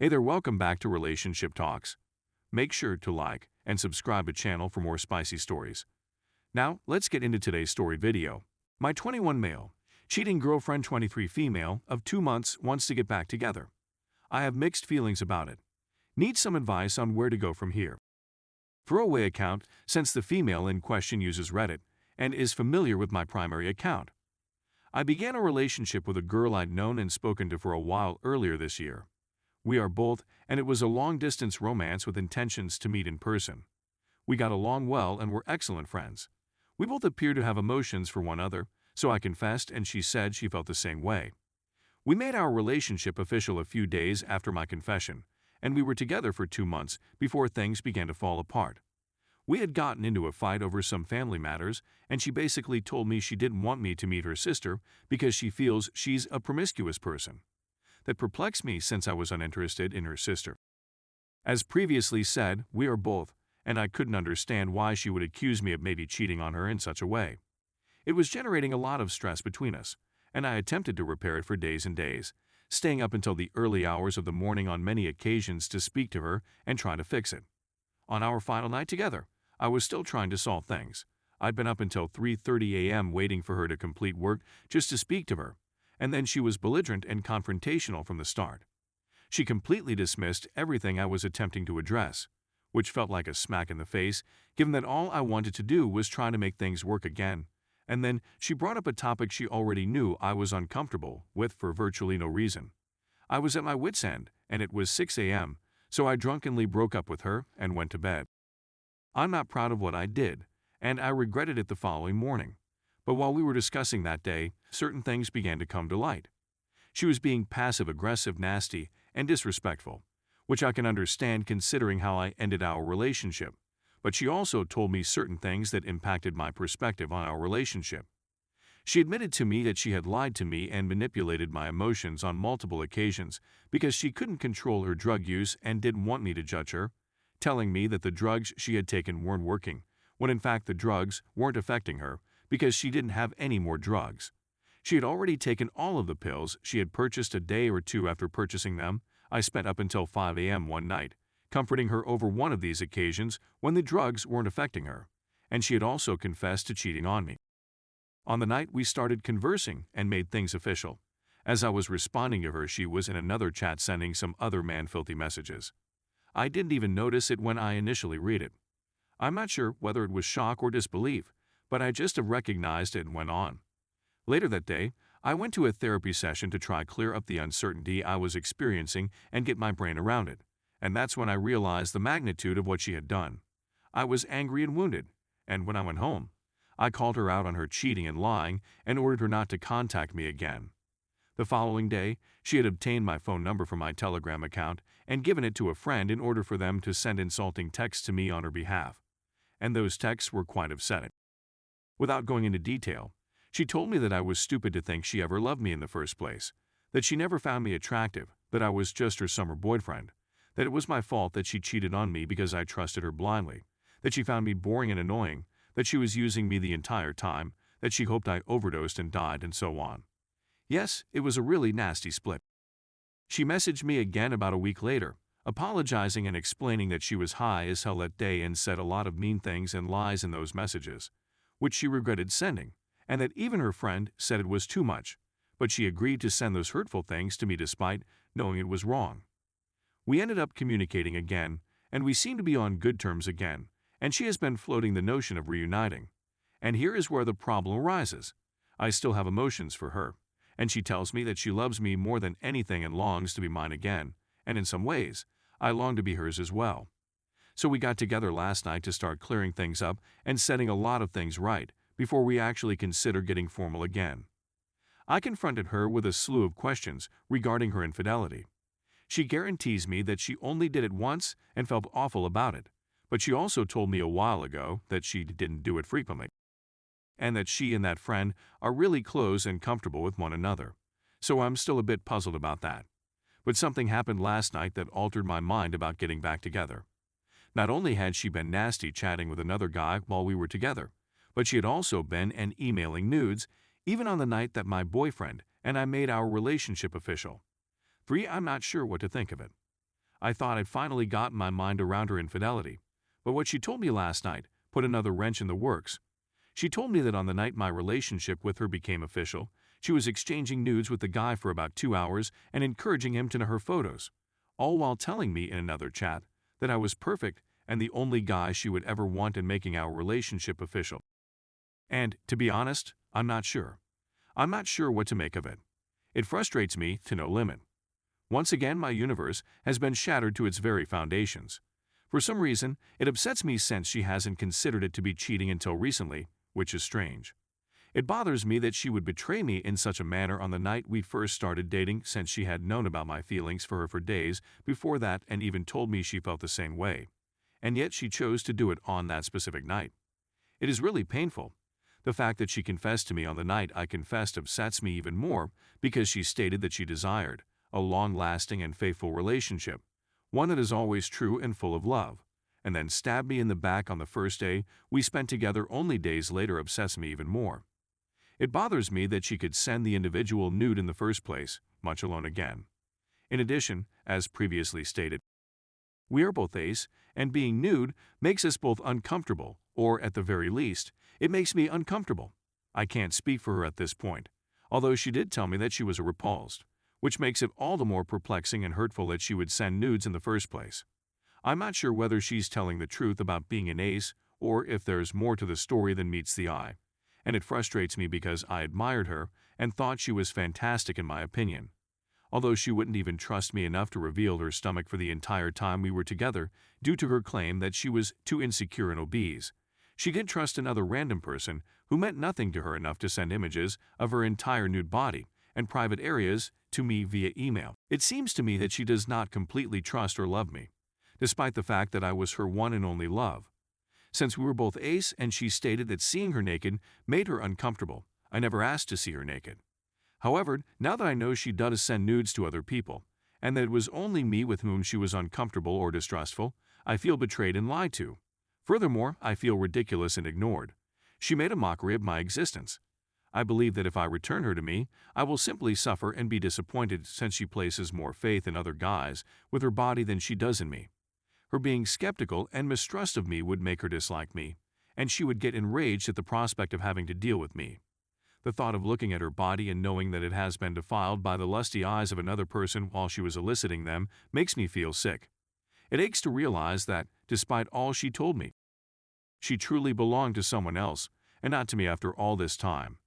Hey there, welcome back to Relationship Talks. Make sure to like and subscribe to the channel for more spicy stories. Now, let's get into today's story video. My 21 male, cheating girlfriend 23 female of 2 months wants to get back together. I have mixed feelings about it. Need some advice on where to go from here. Throwaway account since the female in question uses Reddit and is familiar with my primary account. I began a relationship with a girl I'd known and spoken to for a while earlier this year. We are both, and it was a long-distance romance with intentions to meet in person. We got along well and were excellent friends. We both appeared to have emotions for one another, so I confessed and she said she felt the same way. We made our relationship official a few days after my confession, and we were together for 2 months before things began to fall apart. We had gotten into a fight over some family matters, and she basically told me she didn't want me to meet her sister because she feels she's a promiscuous person. That perplexed me since I was uninterested in her sister. As previously said, we are both, and I couldn't understand why she would accuse me of maybe cheating on her in such a way. It was generating a lot of stress between us, and I attempted to repair it for days and days, staying up until the early hours of the morning on many occasions to speak to her and try to fix it. On our final night together, I was still trying to solve things. I'd been up until 3:30 a.m. waiting for her to complete work just to speak to her, and then she was belligerent and confrontational from the start. She completely dismissed everything I was attempting to address, which felt like a smack in the face, given that all I wanted to do was try to make things work again. And then she brought up a topic she already knew I was uncomfortable with for virtually no reason. I was at my wit's end, and it was 6 a.m., so I drunkenly broke up with her and went to bed. I'm not proud of what I did, and I regretted it the following morning. But while we were discussing that day, certain things began to come to light. She was being passive-aggressive, nasty, and disrespectful, which I can understand considering how I ended our relationship. But she also told me certain things that impacted my perspective on our relationship. She admitted to me that she had lied to me and manipulated my emotions on multiple occasions because she couldn't control her drug use and didn't want me to judge her, telling me that the drugs she had taken weren't working, when in fact the drugs weren't affecting her because she didn't have any more drugs. She had already taken all of the pills she had purchased a day or two after purchasing them. I spent up until 5 a.m. one night, comforting her over one of these occasions when the drugs weren't affecting her, and she had also confessed to cheating on me. On the night we started conversing and made things official. As I was responding to her, she was in another chat sending some other man-filthy messages. I didn't even notice it when I initially read it. I'm not sure whether it was shock or disbelief, but I just recognized it and went on. Later that day, I went to a therapy session to try clear up the uncertainty I was experiencing and get my brain around it, and that's when I realized the magnitude of what she had done. I was angry and wounded, and when I went home, I called her out on her cheating and lying and ordered her not to contact me again. The following day, she had obtained my phone number from my Telegram account and given it to a friend in order for them to send insulting texts to me on her behalf, and those texts were quite upsetting. Without going into detail, she told me that I was stupid to think she ever loved me in the first place, that she never found me attractive, that I was just her summer boyfriend, that it was my fault that she cheated on me because I trusted her blindly, that she found me boring and annoying, that she was using me the entire time, that she hoped I overdosed and died, and so on. Yes, it was a really nasty split. She messaged me again about a week later, apologizing and explaining that she was high as hell that day and said a lot of mean things and lies in those messages, which she regretted sending, and that even her friend said it was too much, but she agreed to send those hurtful things to me despite knowing it was wrong. We ended up communicating again, and we seem to be on good terms again, and she has been floating the notion of reuniting. And here is where the problem arises. I still have emotions for her, and she tells me that she loves me more than anything and longs to be mine again, and in some ways, I long to be hers as well. So we got together last night to start clearing things up and setting a lot of things right before we actually consider getting formal again. I confronted her with a slew of questions regarding her infidelity. She guarantees me that she only did it once and felt awful about it, but she also told me a while ago that she didn't do it frequently, and that she and that friend are really close and comfortable with one another. So I'm still a bit puzzled about that. But something happened last night that altered my mind about getting back together. Not only had she been nasty chatting with another guy while we were together, but she had also been emailing nudes, even on the night that my boyfriend and I made our relationship official. 3. I'm not sure what to think of it. I thought I'd finally gotten my mind around her infidelity, but what she told me last night put another wrench in the works. She told me that on the night my relationship with her became official, she was exchanging nudes with the guy for about 2 hours and encouraging him to know her photos, all while telling me in another chat that I was perfect and the only guy she would ever want in making our relationship official. And, to be honest, I'm not sure. I'm not sure what to make of it. It frustrates me to no limit. Once again, my universe has been shattered to its very foundations. For some reason, it upsets me since she hasn't considered it to be cheating until recently, which is strange. It bothers me that she would betray me in such a manner on the night we first started dating, since she had known about my feelings for her for days before that and even told me she felt the same way. And yet she chose to do it on that specific night. It is really painful. The fact that she confessed to me on the night I confessed upsets me even more because she stated that she desired a long-lasting and faithful relationship, one that is always true and full of love, and then stabbed me in the back on the first day we spent together only days later upsets me even more. It bothers me that she could send the individual nude in the first place, much alone again. In addition, as previously stated, we are both ace, and being nude makes us both uncomfortable, or at the very least, it makes me uncomfortable. I can't speak for her at this point, although she did tell me that she was repulsed, which makes it all the more perplexing and hurtful that she would send nudes in the first place. I'm not sure whether she's telling the truth about being an ace or if there's more to the story than meets the eye, and it frustrates me because I admired her and thought she was fantastic in my opinion. Although she wouldn't even trust me enough to reveal her stomach for the entire time we were together due to her claim that she was too insecure and obese, she did trust another random person who meant nothing to her enough to send images of her entire nude body and private areas to me via email. It seems to me that she does not completely trust or love me, despite the fact that I was her one and only love. Since we were both ace and she stated that seeing her naked made her uncomfortable, I never asked to see her naked. However, now that I know she does send nudes to other people, and that it was only me with whom she was uncomfortable or distrustful, I feel betrayed and lied to. Furthermore, I feel ridiculous and ignored. She made a mockery of my existence. I believe that if I return her to me, I will simply suffer and be disappointed since she places more faith in other guys with her body than she does in me. Her being skeptical and mistrust of me would make her dislike me, and she would get enraged at the prospect of having to deal with me. The thought of looking at her body and knowing that it has been defiled by the lusty eyes of another person while she was eliciting them makes me feel sick. It aches to realize that, despite all she told me, she truly belonged to someone else, and not to me after all this time.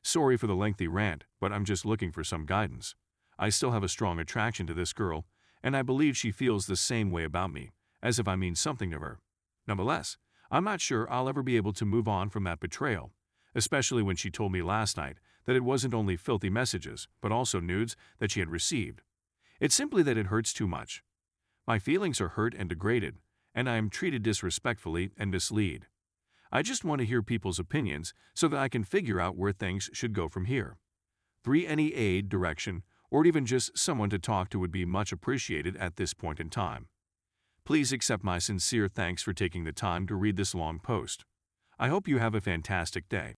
Sorry for the lengthy rant, but I'm just looking for some guidance. I still have a strong attraction to this girl, and I believe she feels the same way about me, as if I mean something to her. Nonetheless, I'm not sure I'll ever be able to move on from that betrayal, especially when she told me last night that it wasn't only filthy messages, but also nudes that she had received. It's simply that it hurts too much. My feelings are hurt and degraded, and I am treated disrespectfully and misled. I just want to hear people's opinions so that I can figure out where things should go from here. Any aid, direction, or even just someone to talk to would be much appreciated at this point in time. Please accept my sincere thanks for taking the time to read this long post. I hope you have a fantastic day.